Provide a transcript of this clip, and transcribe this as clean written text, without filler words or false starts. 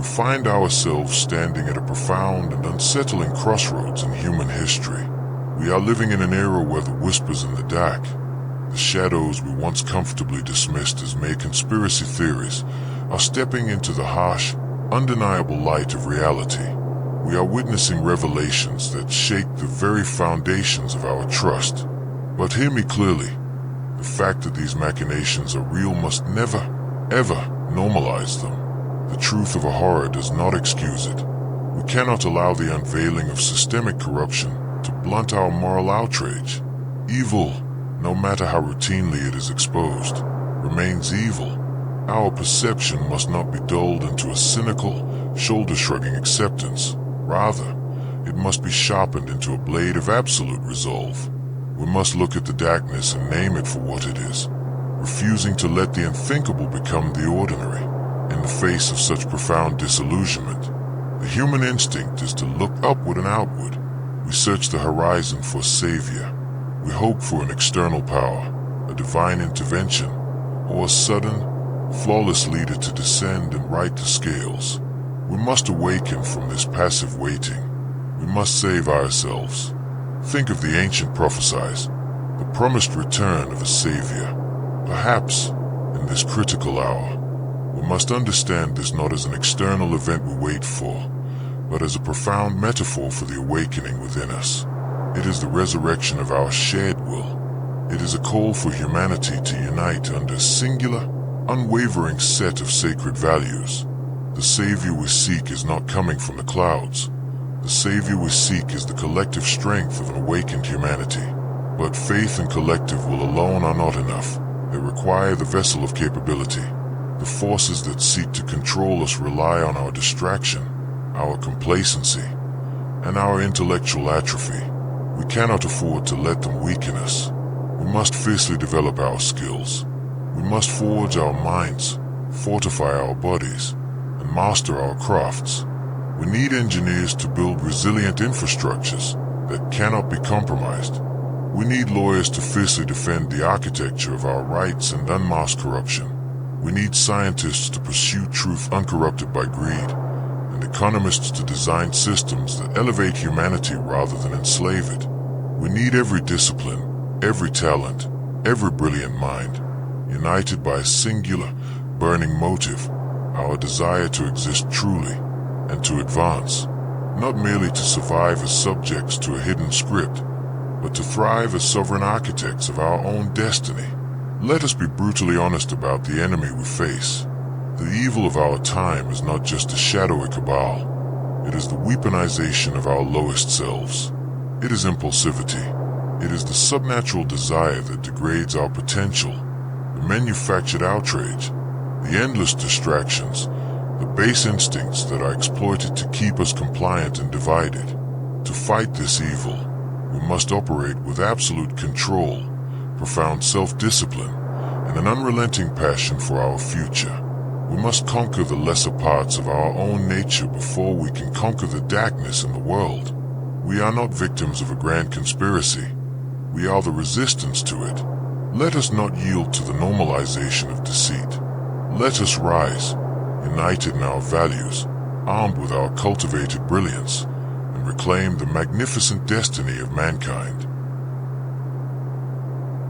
we find ourselves standing at a profound and unsettling crossroads in human history. We are living in an era where the whispers in the dark, the shadows we once comfortably dismissed as mere conspiracy theories, are stepping into the harsh, undeniable light of reality. We are witnessing revelations that shake the very foundations of our trust. But hear me clearly, the fact that these machinations are real must never, ever normalize them. The truth of a horror does not excuse it. We cannot allow the unveiling of systemic corruption to blunt our moral outrage. Evil, no matter how routinely it is exposed, remains evil. Our perception must not be dulled into a cynical, shoulder-shrugging acceptance. Rather, it must be sharpened into a blade of absolute resolve. We must look at the darkness and name it for what it is, refusing to let the unthinkable become the ordinary. In the face of such profound disillusionment, the human instinct is to look upward and outward. We search the horizon for a savior. We hope for an external power, a divine intervention, or a sudden, flawless leader to descend and right the scales. We must awaken from this passive waiting. We must save ourselves. Think of the ancient prophecies, the promised return of a savior. Perhaps, in this critical hour, we must understand this not as an external event we wait for, but as a profound metaphor for the awakening within us. It is the resurrection of our shared will. It is a call for humanity to unite under a singular, unwavering set of sacred values. The savior we seek is not coming from the clouds. The savior we seek is the collective strength of an awakened humanity. But faith and collective will alone are not enough. They require the vessel of capability. The forces that seek to control us rely on our distraction, our complacency, and our intellectual atrophy. We cannot afford to let them weaken us. We must fiercely develop our skills. We must forge our minds, fortify our bodies, and master our crafts. We need engineers to build resilient infrastructures that cannot be compromised. We need lawyers to fiercely defend the architecture of our rights and unmask corruption. We need scientists to pursue truth uncorrupted by greed, and economists to design systems that elevate humanity rather than enslave it. We need every discipline, every talent, every brilliant mind, united by a singular, burning motive, our desire to exist truly and to advance, not merely to survive as subjects to a hidden script, but to thrive as sovereign architects of our own destiny. Let us be brutally honest about the enemy we face. The evil of our time is not just a shadowy cabal. It is the weaponization of our lowest selves. It is impulsivity. It is the subnatural desire that degrades our potential, the manufactured outrage, the endless distractions, the base instincts that are exploited to keep us compliant and divided. To fight this evil, we must operate with absolute control, profound self-discipline, and an unrelenting passion for our future. We must conquer the lesser parts of our own nature before we can conquer the darkness in the world. We are not victims of a grand conspiracy. We are the resistance to it. Let us not yield to the normalization of deceit. Let us rise, united in our values, armed with our cultivated brilliance, and reclaim the magnificent destiny of mankind.